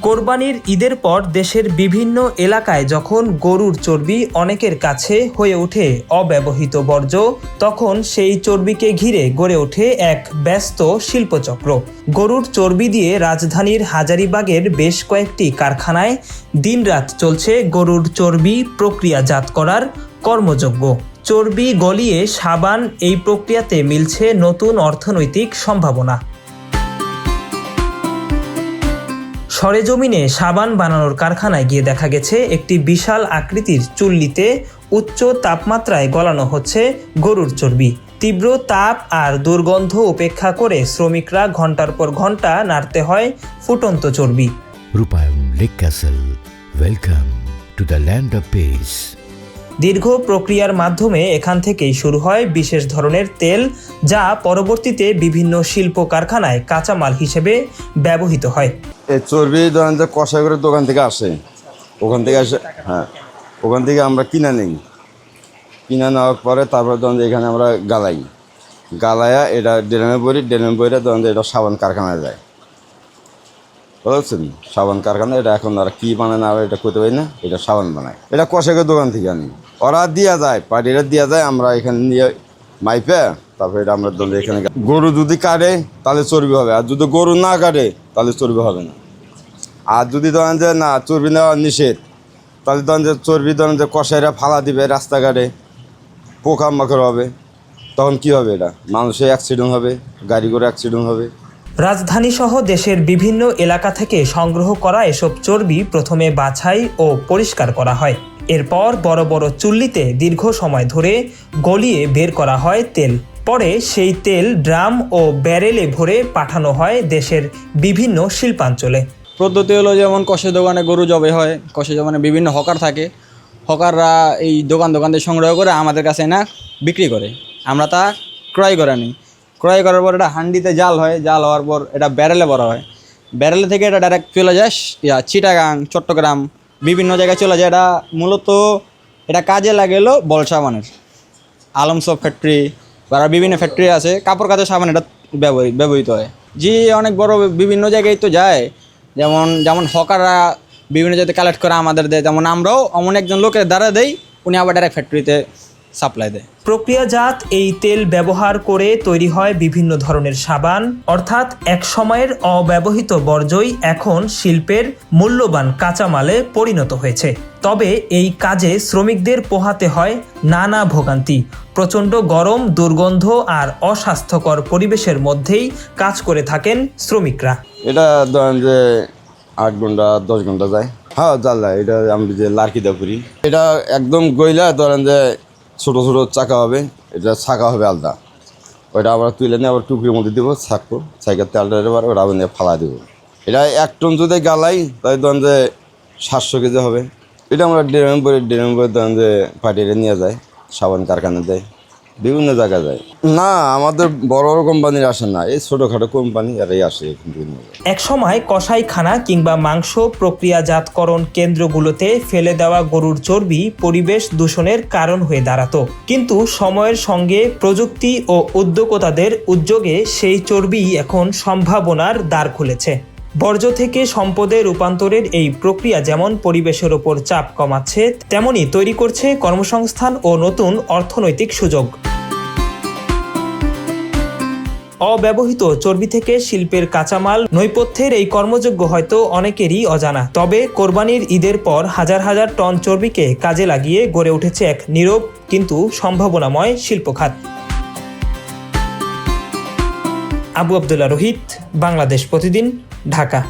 কোরবানির ঈদের পর দেশের বিভিন্ন এলাকায় যখন গরুর চর্বি অনেকের কাছে হয়ে ওঠে অব্যবহৃত বর্জ্য, তখন সেই চর্বিকে ঘিরে গড়ে ওঠে এক ব্যস্ত শিল্পচক্র। গরুর চর্বি দিয়ে রাজধানীর হাজারীবাগের বেশ কয়েকটি কারখানায় দিনরাত চলছে গরুর চর্বি প্রক্রিয়াজাত করার কর্মযজ্ঞ। চর্বি গলিয়ে সাবান, এই প্রক্রিয়াতে মিলছে নতুন অর্থনৈতিক সম্ভাবনা। সরেজমিনে সাবান বানানোর কারখানায় গিয়ে দেখা গেছে একটি বিশাল আকৃতির চুল্লিতে উচ্চ তাপমাত্রায় গলানো হচ্ছে গরুর চর্বি। তীব্র তাপ আর দুর্গন্ধ উপেক্ষা করে শ্রমিকরা ঘন্টার পর ঘন্টা নাড়তে হয় ফুটন্ত চর্বি। রূপায়ণ lake castle, welcome to the land of piece. দীর্ঘ প্রক্রিয়ার মাধ্যমে এখান থেকেই শুরু হয় বিশেষ ধরনের তেল, যা পরবর্তীতে বিভিন্ন শিল্প কারখানায় কাঁচামাল হিসেবে ব্যবহৃত হয়। এই চর্বি ধরেন যে কষাইগরের দোকান থেকে আসে, ওখান থেকে আসে, ওখান থেকে আমরা কিনে নিই। কিনে নেওয়ার পরে তারপরে ধরেন যে এখানে আমরা গালায়া এটা ড্রামে বইরে ধরেন যে এটা সাবান কারখানায় যায়। বুঝছেন, সাবান কারখানা এটা এখন আর কি বানায় না এটা করতে পারি না, এটা সাবান বানায়। এটা কষাইগরের দোকান থেকে আনি, ওরা দিয়া যায়, পার্টিরা দিয়া যায়, আমরা এখানে নিয়ে মাইপে তারপরে এটা আমরা ধরেন এখানে। গরু যদি কাটে তাহলে চর্বি হবে, আর যদি গরু না কাটে তাহলে চর্বি হবে না। আর যদি ধরেন যে না চর্বি নেওয়া নিষেধ, তাহলে ধরেন যে চর্বি ধরেন যে কষাইরা ফালা দিবে রাস্তাঘাটে, পোকামাকড় হবে, তখন কি হবে? এটা মানুষের অ্যাক্সিডেন্ট হবে, গাড়ি করে অ্যাক্সিডেন্ট হবে। রাজধানী সহ দেশের বিভিন্ন এলাকা থেকে সংগ্রহ করা এসব চর্বি প্রথমে বাছাই ও পরিষ্কার করা হয়। এরপর বড় বড় চুল্লিতে দীর্ঘ সময় ধরে গলিয়ে বের করা হয় তেল। পরে সেই তেল ড্রাম ও ব্যারেলে ভরে পাঠানো হয় দেশের বিভিন্ন শিল্পাঞ্চলে। পদ্ধতি হলো যেমন কষে দোকানে গরু জবে হয়, কষে দোকানে বিভিন্ন হকার থাকে, হকাররা এই দোকান থেকে সংগ্রহ করে আমাদের কাছে না বিক্রি করে, আমরা তা ক্রয় করে নিই। ক্রয় করার পর এটা হান্ডিতে জাল হয়, জাল হওয়ার পর এটা ব্যারেলে ভরা হয়। ব্যারেলে থেকে এটা ডাইরেক্ট চলে যায় চিটাগাং, চট্টগ্রাম, বিভিন্ন জায়গায় চলে যায়। এটা মূলত এটা কাজে লাগেলো বল সাবানের, আলম সব ফ্যাক্টরি বা বিভিন্ন ফ্যাক্টরি আছে, কাপড় কাচের সাবান এটা ব্যবহৃত হয়। জি অনেক বড় বিভিন্ন জায়গায় তো যায়, যেমন হকাররা বিভিন্ন জায়গায় কালেক্ট করে আমাদের দেয়, যেমন আমরাও এমন একজন লোকের দ্বারা দেই, উনি আবার ডাইরেক্ট ফ্যাক্টরিতে সাপ্লাই দেয়। প্রক্রিয়াজাত এই তেল ব্যবহার করে তৈরি হয় বিভিন্ন ধরনের সাবান, অর্থাৎ এক সময়ের অব্যবহৃত বর্জ্যই এখন শিল্পের মূল্যবান কাঁচামালে পরিণত হয়েছে। তবে এই কাজে শ্রমিকদের পোহাতে হয় নানা ভোগান্তি। প্রচণ্ড গরম, দুর্গন্ধ আর অস্বাস্থ্যকর পরিবেশের মধ্যেই কাজ করে থাকেন শ্রমিকরা। এটা ধরেন যে 8 ঘন্টা 10 ঘন্টা যায়। হ্যাঁ জ্বালা, এটা আমি যে লার্কিদা করি, এটা একদম গইলা ধরেন যে ছোট ছোট চাকা হবে, এটা ছাকা হবে আলাদা, ওইটা আবার তুলে নিয়ে আবার টুকরির মধ্যে দেবো, ছাকবো, ছাইকার তেলটা এবার ওটা আবার নিয়ে ফালা দেবো। এটা 1 টন যদি গালাই তাই ধরেন যে 700 কেজি হবে। এটা আমরা ড্রামে বই ধরেন যে পার্টিরে নিয়ে যায়, সাবান কারখানা দেয়, বিভিন্ন জায়গায় যায়। না আমাদের বড় বড় কোম্পানির আসে না, এই ছোটোখাটো কোম্পানি এরাই আসে। এক সময় কসাইখানা কিংবা মাংস প্রক্রিয়াজাতকরণ কেন্দ্রগুলোতে ফেলে দেওয়া গরুর চর্বি পরিবেশ দূষণের কারণ হয়ে দাঁড়াতো, কিন্তু সময়ের সঙ্গে প্রযুক্তি ও উদ্যোক্তাদের উদ্যোগে সেই চর্বি এখন সম্ভাবনার দ্বার খুলেছে। বর্জ্য থেকে সম্পদে রূপান্তরের এই প্রক্রিয়া যেমন পরিবেশের ওপর চাপ কমাচ্ছে, তেমনি তৈরি করছে কর্মসংস্থান ও নতুন অর্থনৈতিক সুযোগ। অব্যবহৃত চর্বি থেকে শিল্পের কাঁচামাল নৈপথ্যের এই কর্মযজ্ঞ হয়তো অনেকেরই অজানা। তবে কোরবানির ঈদের পর হাজার হাজার টন চর্বিকে কাজে লাগিয়ে গড়ে উঠেছে এক নীরব কিন্তু সম্ভাবনাময় শিল্পখাত। আবু আবদুল্লাহ রোহিত, বাংলাদেশ প্রতিদিন, ঢাকা।